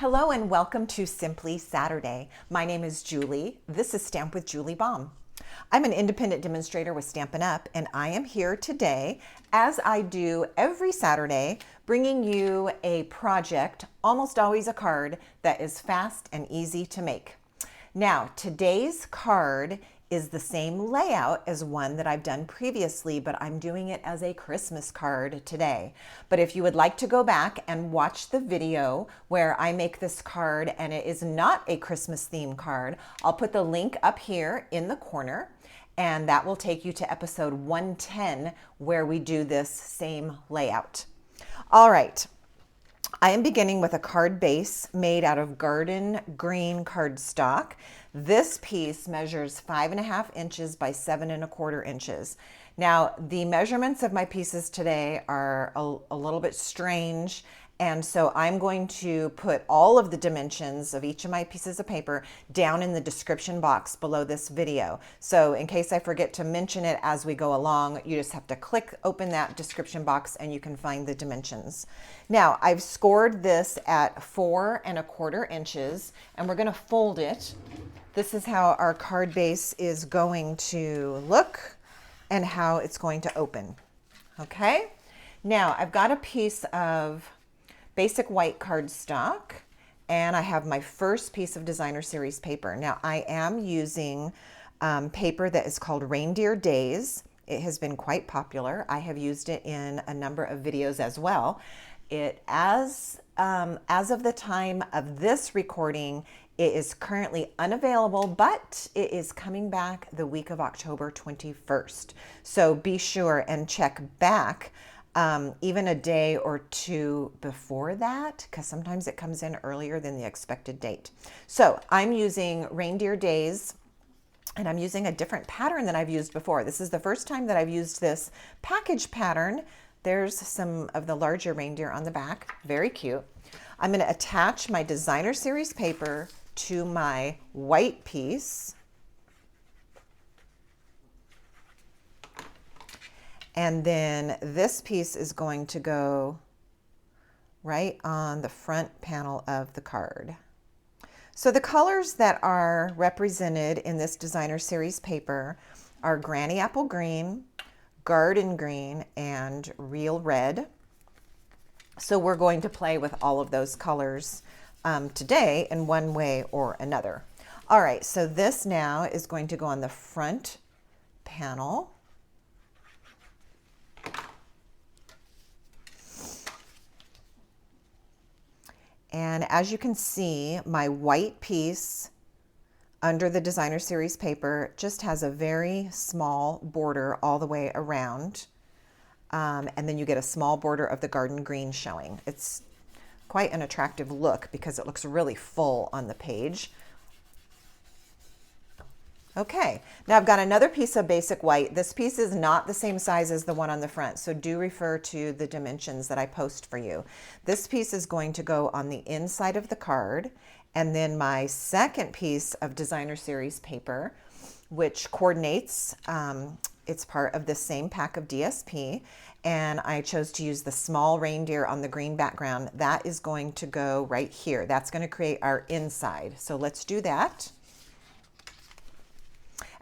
Hello and welcome to Simply Saturday. My name is Julie. This is Stamp with Julie Baum. I'm an independent demonstrator with Stampin Up, and I am here today, as I do every Saturday, bringing you a project, almost always a card, that is fast and easy to make. Now, today's card is the same layout as one that I've done previously, but I'm doing it as a Christmas card today. But if you would like to go back and watch the video where I make this card and it is not a Christmas theme card, I'll put the link up here in the corner, and that will take you to episode 110 where we do this same layout. All right. I am beginning with a card base made out of garden green cardstock. This piece measures 5.5 inches by 7.25 inches. Now, the measurements of my pieces today are a little bit strange, and so I'm going to put all of the dimensions of each of my pieces of paper down in the description box below this video. So in case I forget to mention it as we go along, you just have to open that description box and you can find the dimensions. Now, I've scored this at 4.25 inches, and we're gonna fold it. This is how our card base is going to look and how it's going to open, okay? Now, I've got a piece of basic white cardstock, and I have my first piece of designer series paper. Now, I am using paper that is called Reindeer Days. It has been quite popular. I have used it in a number of videos as well. As of the time of this recording, it is currently unavailable, but it is coming back the week of October 21st. So be sure and check back even a day or two before that, because sometimes it comes in earlier than the expected date. So I'm using Reindeer Days, and I'm using a different pattern than I've used before. This is the first time that I've used this package pattern. There's some of the larger reindeer on the back, very cute. I'm going to attach my designer series paper to my white piece. And then this piece is going to go right on the front panel of the card. So the colors that are represented in this designer series paper are Granny Apple Green, Garden Green, and Real Red. So we're going to play with all of those colors today in one way or another. All right, so this now is going to go on the front panel. And as you can see, my white piece under the designer series paper just has a very small border all the way around. And then you get a small border of the garden green showing. It's quite an attractive look because it looks really full on the page. Okay, now I've got another piece of basic white. This piece is not the same size as the one on the front, so do refer to the dimensions that I post for you. This piece is going to go on the inside of the card, and then my second piece of designer series paper, which coordinates, it's part of the same pack of DSP, and I chose to use the small reindeer on the green background. That is going to go right here. That's going to create our inside. So let's do that.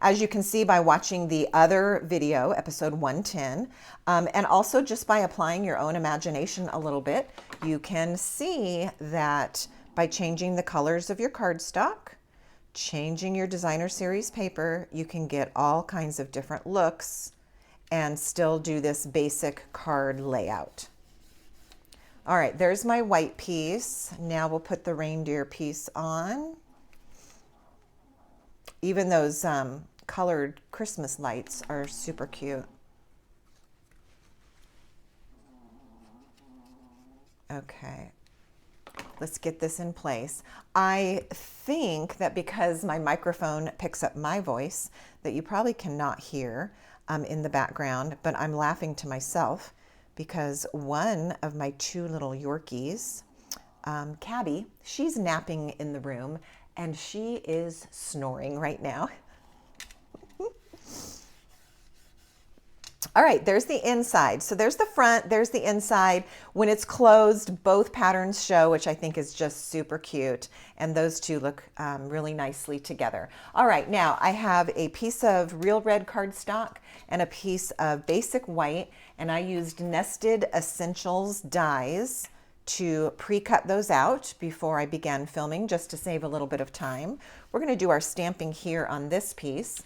As you can see by watching the other video, episode 110, and also just by applying your own imagination a little bit, you can see that by changing the colors of your cardstock, changing your designer series paper, you can get all kinds of different looks and still do this basic card layout. All right, there's my white piece. Now we'll put the reindeer piece on. Even those colored Christmas lights are super cute. Okay, let's get this in place. I think that because my microphone picks up my voice, that you probably cannot hear in the background, but I'm laughing to myself because one of my two little Yorkies, Cabby, she's napping in the room, and she is snoring right now. All right, there's the inside. So there's the front, there's the inside. When it's closed, both patterns show, which I think is just super cute. And those two look really nicely together. All right, now I have a piece of real red cardstock and a piece of basic white, and I used Nested Essentials dies to pre-cut those out before I began filming, just to save a little bit of time. We're gonna do our stamping here on this piece.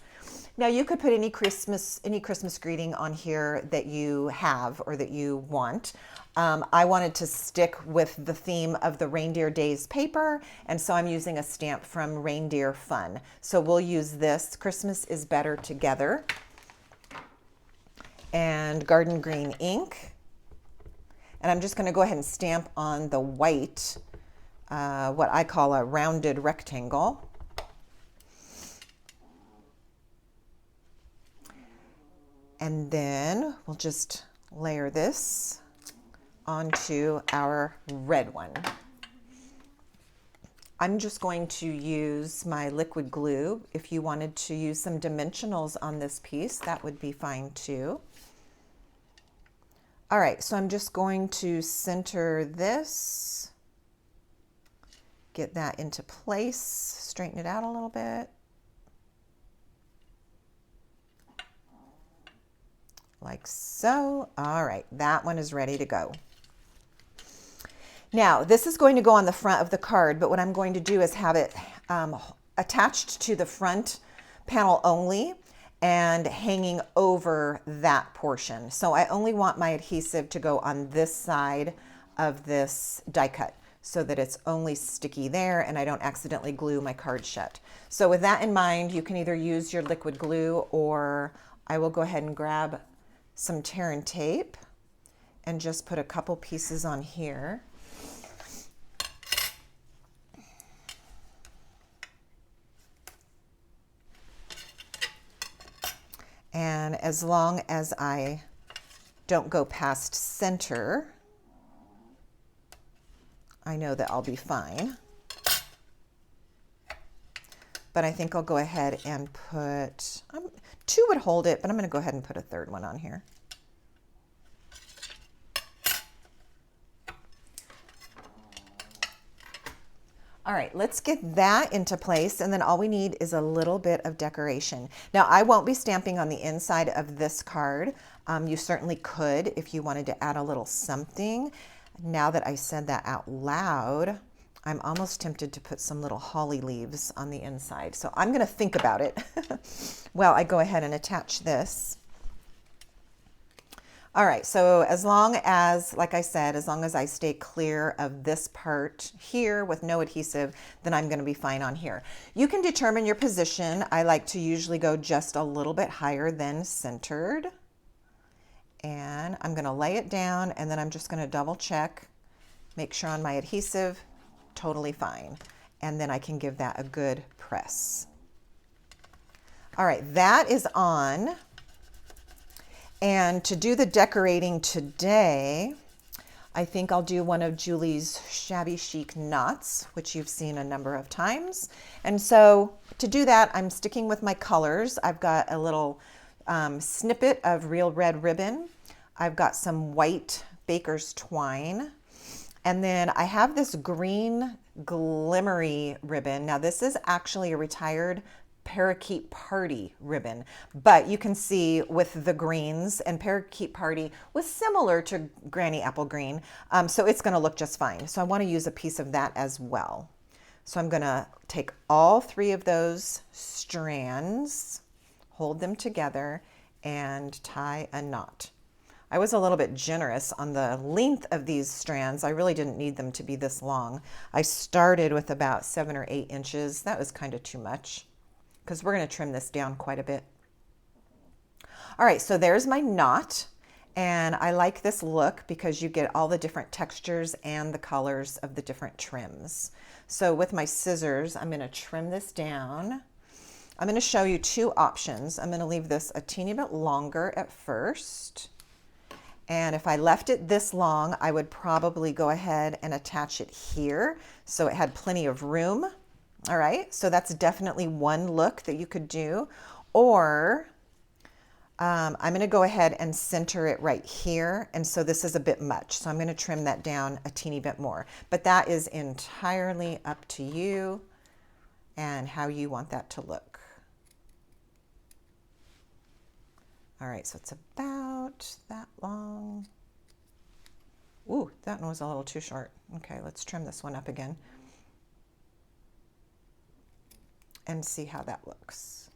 Now you could put any Christmas greeting on here that you have or that you want. I wanted to stick with the theme of the Reindeer Days paper, and so I'm using a stamp from Reindeer Fun. So we'll use this, Christmas is Better Together, and Garden Green ink. And I'm just gonna go ahead and stamp on the white, what I call a rounded rectangle. And then we'll just layer this onto our red one. I'm just going to use my liquid glue. If you wanted to use some dimensionals on this piece, that would be fine too. All right, so I'm just going to center this, get that into place, straighten it out a little bit. Like so. All right, that one is ready to go. Now, this is going to go on the front of the card, but what I'm going to do is have it attached to the front panel only and hanging over that portion. So I only want my adhesive to go on this side of this die cut so that it's only sticky there and I don't accidentally glue my card shut. So with that in mind, you can either use your liquid glue, or I will go ahead and grab some tear and tape and just put a couple pieces on here. And as long as I don't go past center, I know that I'll be fine. But I think I'll go ahead and put, two would hold it, but I'm going to go ahead and put a third one on here. All right, let's get that into place, and then all we need is a little bit of decoration. Now, I won't be stamping on the inside of this card. You certainly could if you wanted to add a little something. Now that I said that out loud, I'm almost tempted to put some little holly leaves on the inside. So I'm gonna think about it while I go ahead and attach this. All right, so as long as, like I said, as long as I stay clear of this part here with no adhesive, then I'm gonna be fine on here. You can determine your position. I like to usually go just a little bit higher than centered. And I'm gonna lay it down, and then I'm just gonna double check, make sure on my adhesive, totally fine. And then I can give that a good press. All right, that is on. And to do the decorating today, I think I'll do one of Julie's shabby chic knots, which you've seen a number of times. And so to do that, I'm sticking with my colors. I've got a little snippet of real red ribbon. I've got some white baker's twine. And then I have this green glimmery ribbon. Now this is actually a retired Parakeet Party ribbon, but you can see with the greens, and Parakeet Party was similar to Granny Apple Green, so it's going to look just fine. So I want to use a piece of that as well. So I'm going to take all three of those strands, hold them together, and tie a knot. I was a little bit generous on the length of these strands. I really didn't need them to be this long. I started with about 7 or 8 inches. That was kind of too much, because we're going to trim this down quite a bit. All right, so there's my knot, and I like this look because you get all the different textures and the colors of the different trims. So with my scissors, I'm going to trim this down. I'm going to show you two options. I'm going to leave this a teeny bit longer at first. And if I left it this long, I would probably go ahead and attach it here so it had plenty of room. All right, so that's definitely one look that you could do. Or I'm going to go ahead and center it right here. And so this is a bit much. So I'm going to trim that down a teeny bit more. But that is entirely up to you and how you want that to look. All right, so it's about that long. Ooh, that one was a little too short. Okay, let's trim this one up again and see how that looks.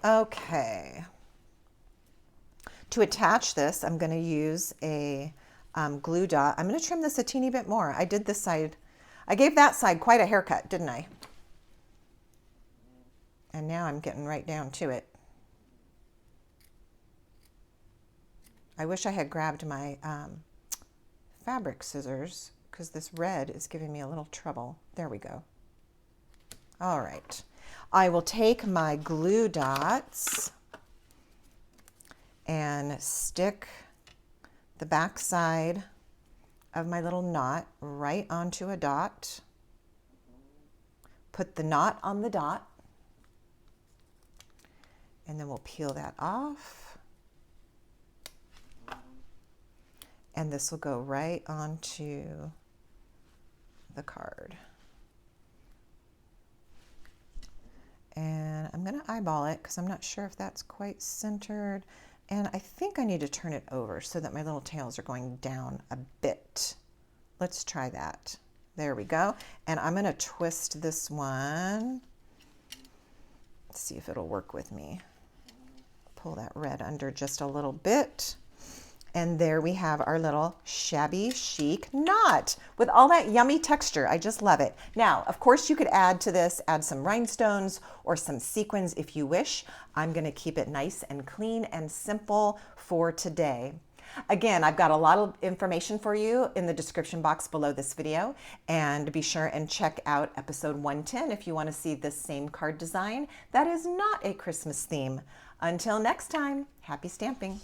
Okay. To attach this, I'm going to use a glue dot. I'm going to trim this a teeny bit more. I did this side. I gave that side quite a haircut, didn't I? And now I'm getting right down to it. I wish I had grabbed my fabric scissors because this red is giving me a little trouble. There we go. All right. I will take my glue dots and stick the back side of my little knot right onto a dot. Put the knot on the dot, and then we'll peel that off. And this will go right onto the card. And I'm going to eyeball it because I'm not sure if that's quite centered. And I think I need to turn it over so that my little tails are going down a bit. Let's try that. There we go. And I'm going to twist this one. Let's see if it'll work with me. Pull that red under just a little bit. And there we have our little shabby chic knot with all that yummy texture. I just love it. Now, of course, you could add to this, add some rhinestones or some sequins if you wish. I'm going to keep it nice and clean and simple for today. Again, I've got a lot of information for you in the description box below this video, and be sure and check out episode 110 if you want to see this same card design that is not a Christmas theme. Until next time, happy stamping.